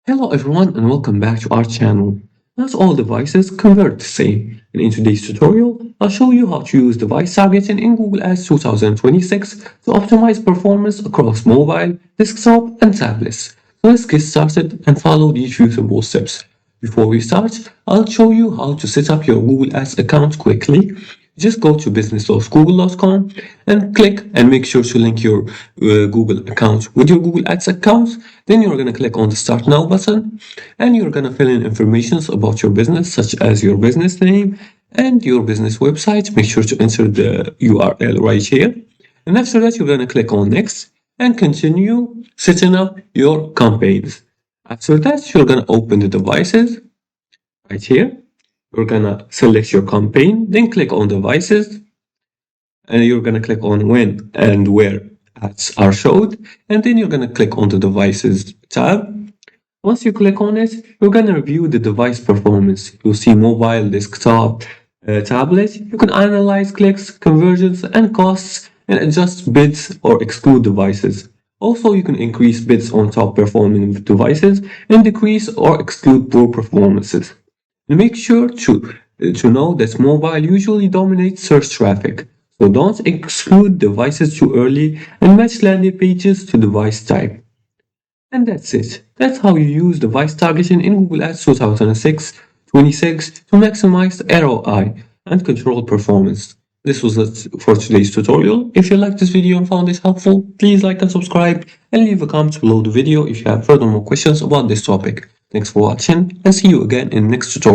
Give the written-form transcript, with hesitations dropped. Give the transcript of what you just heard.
Hello everyone and welcome back to our channel. Not all devices convert the same, and in today's tutorial, I'll show you how to use device targeting in Google Ads 2026 to optimize performance across mobile, desktop, and tablets. So let's get started and follow these few simple steps. Before we start, I'll show you how to set up your Google Ads account quickly. Just go to business.google.com and click and make sure to link your Google account with your Google Ads account. Then you're going to click on the Start Now button and you're going to fill in information about your business, such as your business name and your business website. Make sure to enter the URL right here. And after that, you're going to click on Next and continue setting up your campaigns. After that, you're going to open the devices right here. You're going to select your campaign, then click on devices, and you're going to click on when and where ads are showed, and then you're going to click on the devices tab. Once you click on it, you're going to review the device performance. You'll see mobile, desktop, tablet. You can analyze clicks, conversions, and costs, and adjust bids or exclude devices. Also, you can increase bids on top performing devices and decrease or exclude poor performances. And make sure to know that mobile usually dominates search traffic, so don't exclude devices too early and match landing pages to device type. And that's it. That's how you use device targeting in Google Ads 2026 to maximize ROI and control performance. This was it for today's tutorial. If you liked this video and found it helpful, please like and subscribe and leave a comment below the video if you have further more questions about this topic. Thanks for watching and see you again in the next tutorial.